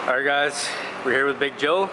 Alright guys, we're here with Big Joe.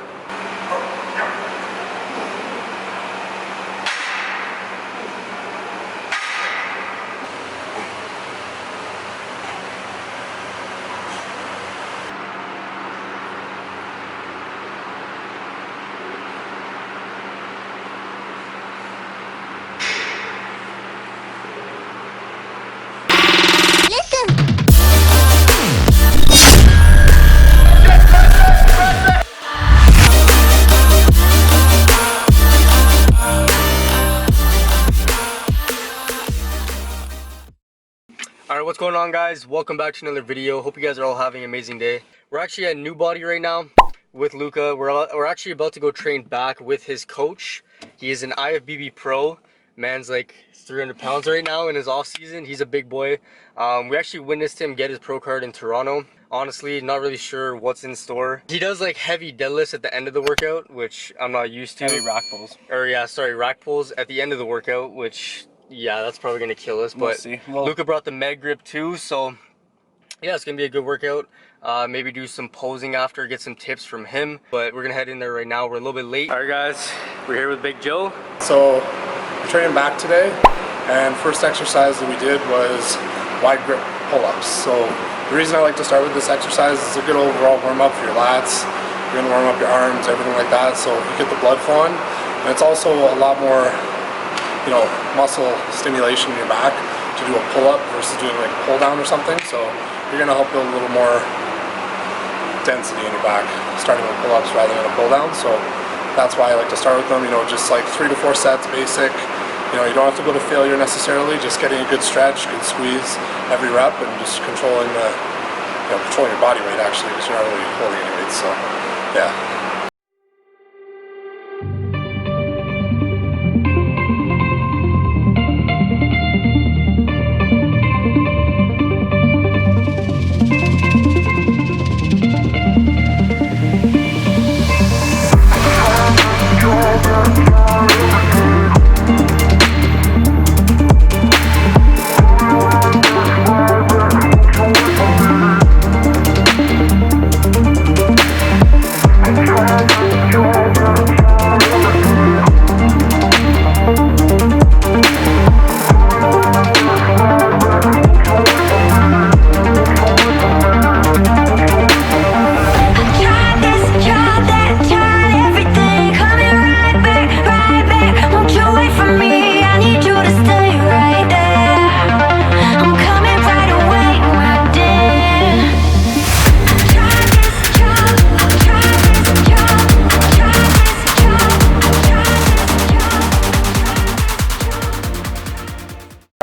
Alright, what's going on guys? Welcome back to another video. Hope you guys are all having an amazing day. We're actually at New Body right now with Luca. We're actually about to go train back with his coach. He is an Ifbb pro. Man's like 300 pounds right now in his off season. He's a big boy. We actually witnessed him get his pro card in Toronto. Honestly, not really sure what's in store. He does like heavy deadlifts at the end of the workout, which I'm not used to. Heavy rack pulls. Or yeah, sorry, rack pulls at the end of the workout, which yeah, that's probably gonna kill us. We'll but see. Well, Luca brought the med grip too, so yeah, it's gonna be a good workout. Maybe do some posing after, get some tips from him. But we're gonna head in there right now. We're a little bit late. All right, guys, we're here with Big Joe. So we're training back today, and first exercise that we did was wide grip pull-ups. So the reason I like to start with this exercise is a good overall warm-up for your lats. You're gonna warm up your arms, everything like that, so you get the blood flowing. And it's also a lot more, you know, muscle stimulation in your back to do a pull-up versus doing like a pull-down or something. So you're gonna help build a little more density in your back, starting with pull-ups rather than a pull-down. So that's why I like to start with them. You know, just like 3 to 4 sets, basic. You know, you don't have to go to failure necessarily. Just getting a good stretch, good squeeze every rep, and just controlling the, you know, controlling your body weight actually, because you're not really holding any weight. So yeah.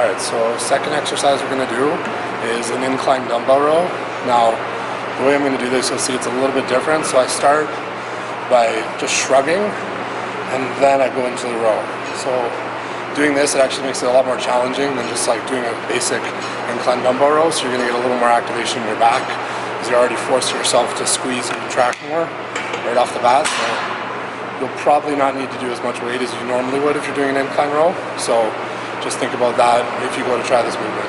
Alright, so second exercise we're going to do is an incline dumbbell row. Now, the way I'm going to do this, you'll see it's a little bit different. So I start by just shrugging, and then I go into the row. So doing this, it actually makes it a lot more challenging than just like doing a basic incline dumbbell row. So you're going to get a little more activation in your back, because you're already forcing yourself to squeeze and contract more right off the bat. So you'll probably not need to do as much weight as you normally would if you're doing an incline row. So just think about that if you go to try this movement.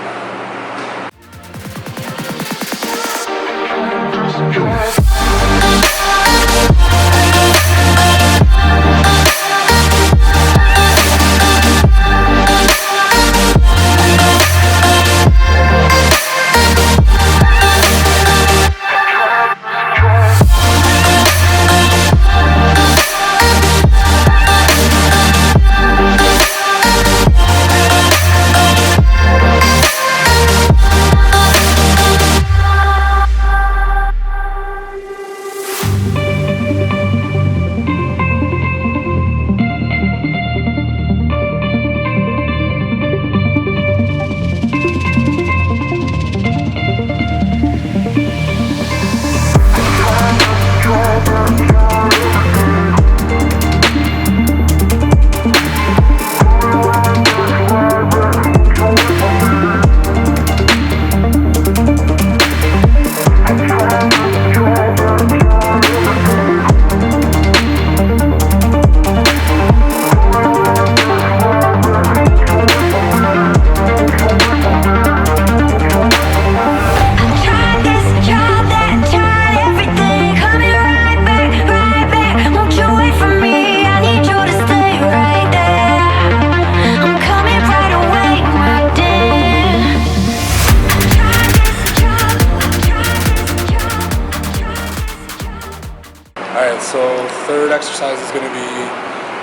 so third exercise is going to be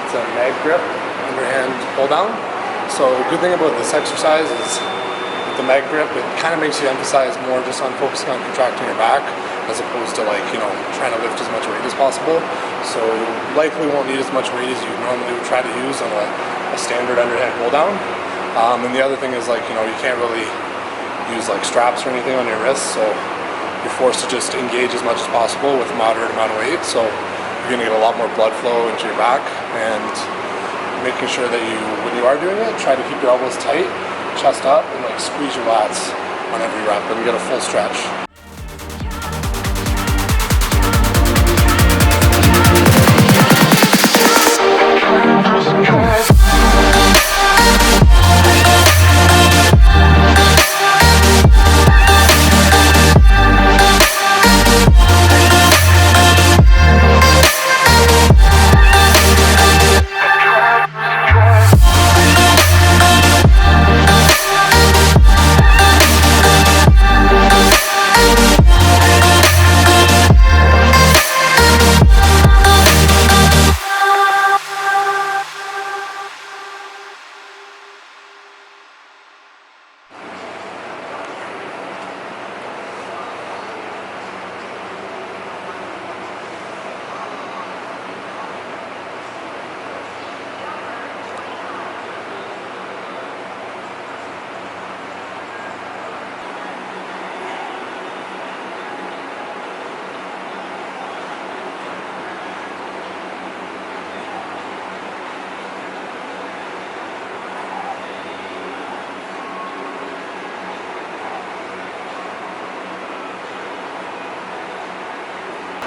it's a mag grip, underhand pull down. So the good thing about this exercise is with the mag grip, it kind of makes you emphasize more just on focusing on contracting your back as opposed to like, you know, trying to lift as much weight as possible. So you likely won't need as much weight as you normally would try to use on a standard underhand pull down. And the other thing is, like, you know, you can't really use like straps or anything on your wrists, so you're forced to just engage as much as possible with a moderate amount of weight. So you're gonna get a lot more blood flow into your back, and making sure that you, when you are doing it, try to keep your elbows tight, chest up, and like squeeze your lats on every rep and get a full stretch.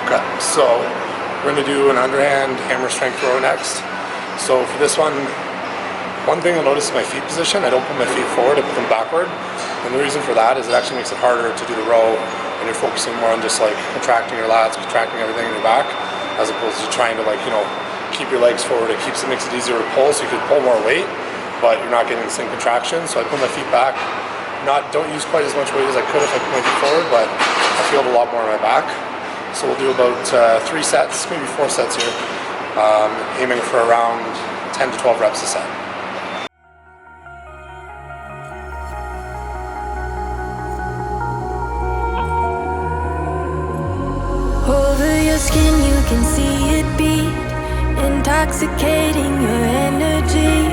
Okay, so we're going to do an underhand hammer strength row next. So for this one thing you'll notice is my feet position. I don't put my feet forward, I put them backward. And the reason for that is it actually makes it harder to do the row when you're focusing more on just like contracting your lats, contracting everything in your back, as opposed to trying to, like, you know, keep your legs forward. It makes it easier to pull, so you could pull more weight, but you're not getting the same contraction. So I put my feet back. Don't use quite as much weight as I could if I put my feet forward, but I feel a lot more on my back. So we'll do about 3 sets, maybe 4 sets here, aiming for around 10 to 12 reps a set. Over your skin you can see it beat, intoxicating your energy.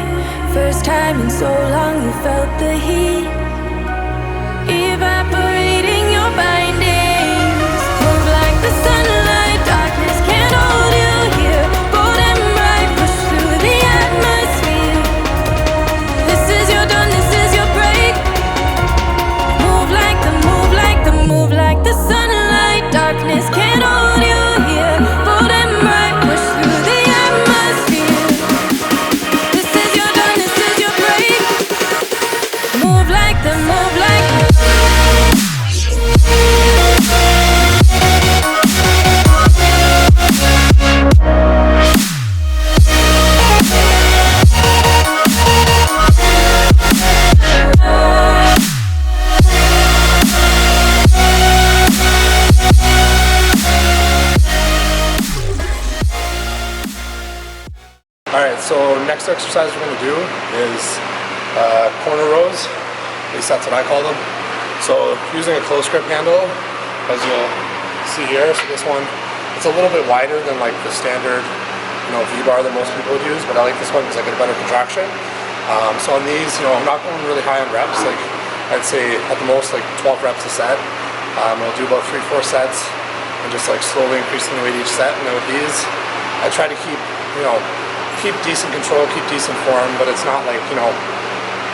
First time in so long you felt the heat, evaporating your bindings. Move like the sunlight, darkness can't hold you here. Bold and bright, push through the atmosphere. This is your dawn, this is your break. Move like the, move like the, move like the sunlight. Darkness can't hold you here. Bold and bright, push through the atmosphere. This is your dawn, this is your break. Move like the, move like the. Alright, so next exercise we're going to do is corner rows. At least that's what I call them. So using a close grip handle, as you'll see here. So this one, it's a little bit wider than like the standard, you know, V-bar that most people would use, but I like this one because I get a better contraction. So on these, you know, I'm not going really high on reps. Like I'd say at the most like 12 reps a set. I'll do about 3-4 sets and just like slowly increasing the weight each set. And then with these, I try to keep, you know, keep decent control, keep decent form, but it's not like, you know,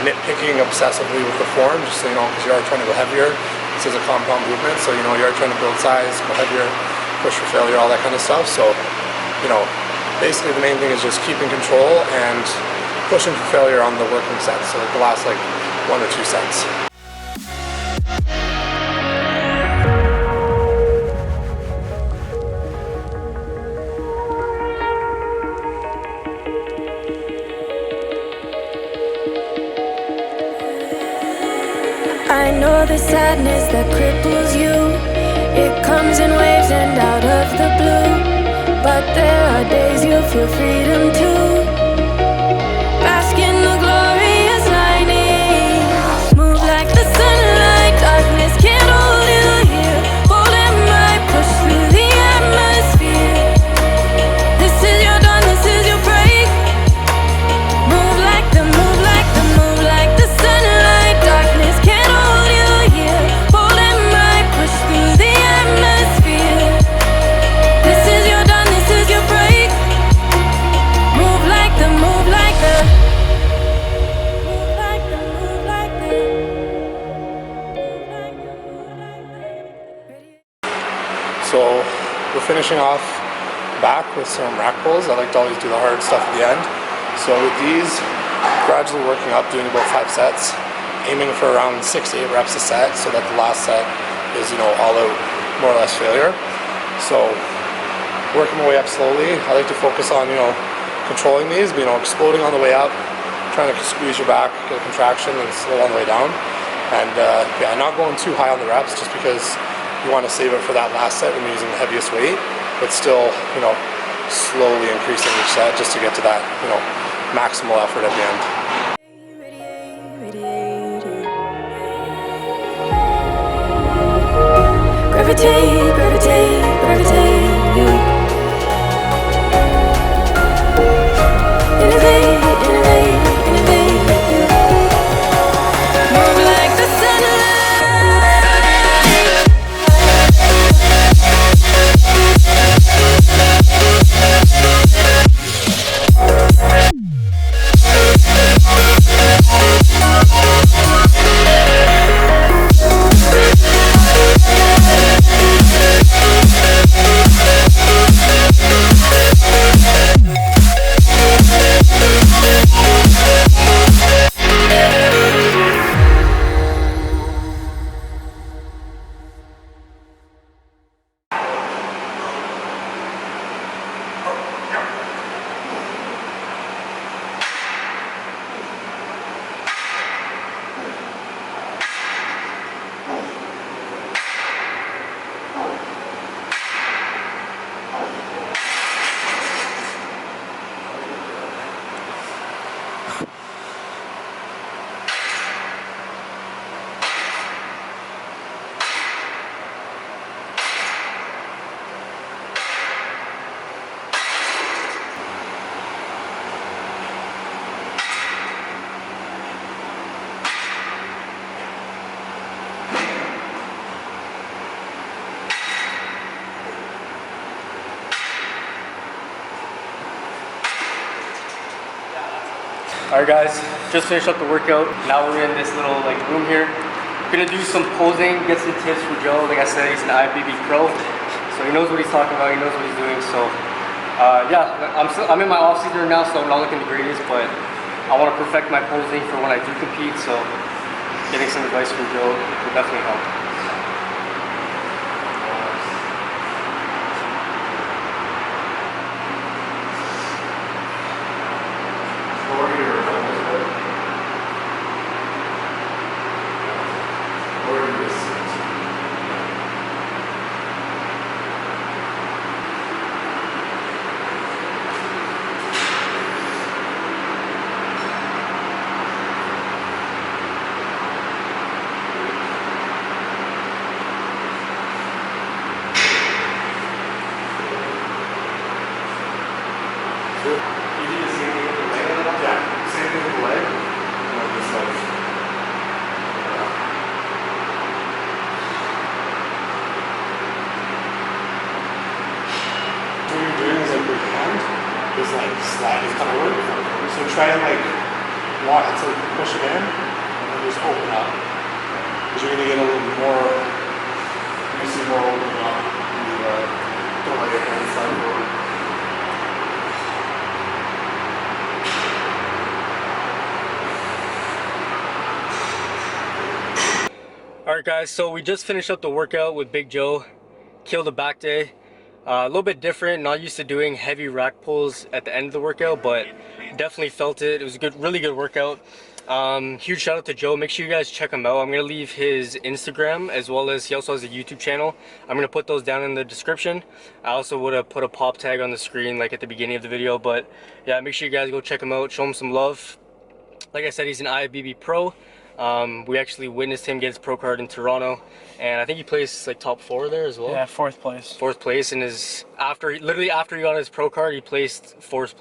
nitpicking obsessively with the form, just so you know, because you are trying to go heavier. This is a compound movement, so you know, you are trying to build size, go heavier, push for failure, all that kind of stuff. So, you know, basically the main thing is just keeping control and pushing for failure on the working sets. So like the last like 1 or 2 sets. I know the sadness that cripples you. It comes in waves and out of the blue. but there are days you feel freedom too. Bask in the glorious lightning. Move like the sunlight, darkness can't hold you here. Bold and bright, push through the atmosphere. This is your dawn, this is your break. Move like the, move like the, move like the sunlight, darkness can't hold you here. Bold and bright, push through the atmosphere. This is your dawn, this is your break. Move like the, move like the, move like the, move like the, move like the, move like the. So we're finishing off back with some rack pulls. I like to always do the hard stuff at the end. So with these, gradually working up, doing about 5 sets, aiming for around 6 to 8 reps a set, so that the last set is, you know, all out, more or less failure. So working my way up slowly. I like to focus on, you know, controlling these, you know, exploding on the way up, trying to squeeze your back, get a contraction, and slow on the way down. And yeah, not going too high on the reps, just because you want to save it for that last set when you're using the heaviest weight, but still, you know, slowly increasing each set just to get to that, you know, maximal effort at the end. Gravitate, gravitate, gravitate. Innovate, innovate, innovate. Move like the sunlight. Alright guys, just finished up the workout. Now we're in this little like room here. Gonna do some posing, get some tips from Joe. Like I said, he's an Ifbb pro, so he knows what he's talking about, he knows what he's doing. So yeah, I'm in my off season now, so I'm not looking the greatest, but I want to perfect my posing for when I do compete. So getting some advice from Joe will definitely help. Is like slide forward. So try and like walk, it's like push it in and then just open up. Because you're gonna get a little bit more, you see more opening up. You don't let your hands slide forward. Alright guys, so we just finished up the workout with Big Joe. Killed a back day. A little bit different, not used to doing heavy rack pulls at the end of the workout, but definitely felt it. It was a good, really good workout. Huge shout out to Joe. Make sure you guys check him out. I'm gonna leave his Instagram as well as he also has a YouTube channel. I'm gonna put those down in the description. I also would have put a pop tag on the screen like at the beginning of the video, but yeah, make sure you guys go check him out, show him some love. Like I said, he's an IFBB pro. We actually witnessed him get his pro card in Toronto, and I think he placed like top 4 there as well. Yeah, 4th place. 4th place, and literally after he got his pro card, he placed 4th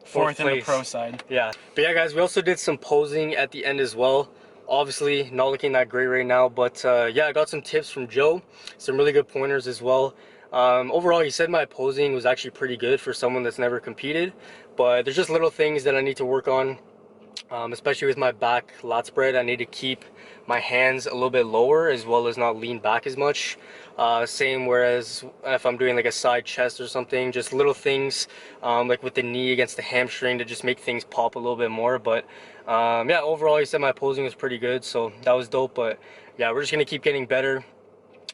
Fourth in the place. pro side. Yeah, but yeah, guys, we also did some posing at the end as well. Obviously, not looking that great right now, but yeah, I got some tips from Joe, some really good pointers as well. Overall, he said my posing was actually pretty good for someone that's never competed, but there's just little things that I need to work on. Especially with my back lat spread, I need to keep my hands a little bit lower as well as not lean back as much. Same whereas if I'm doing like a side chest or something, just little things like with the knee against the hamstring to just make things pop a little bit more. But yeah, overall he said my posing was pretty good, so that was dope. But yeah, we're just gonna keep getting better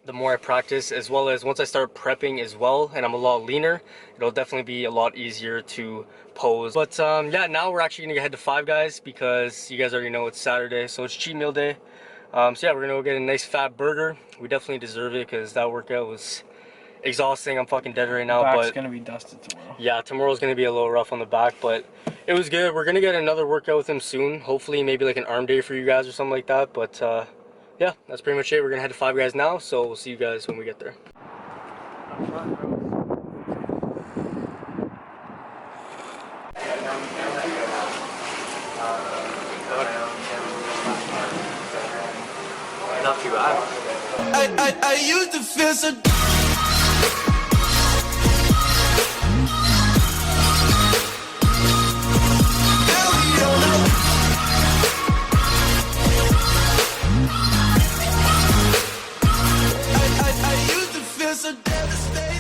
the more I practice, as well as once I start prepping as well and I'm a lot leaner, it'll definitely be a lot easier to pose. But yeah, now we're actually gonna head to Five Guys because you guys already know it's Saturday, so it's cheat meal day. So yeah, we're gonna go get a nice fat burger. We definitely deserve it because that workout was exhausting. I'm fucking dead right now. Back's but gonna be dusted tomorrow. Yeah, tomorrow's gonna be a little rough on the back, but it was good. We're gonna get another workout with him soon, hopefully maybe like an arm day for you guys or something like that. But yeah, that's pretty much it. We're gonna head to Five Guys now, so we'll see you guys when we get there. Not too bad. I used to feel so. I used to feel so devastated.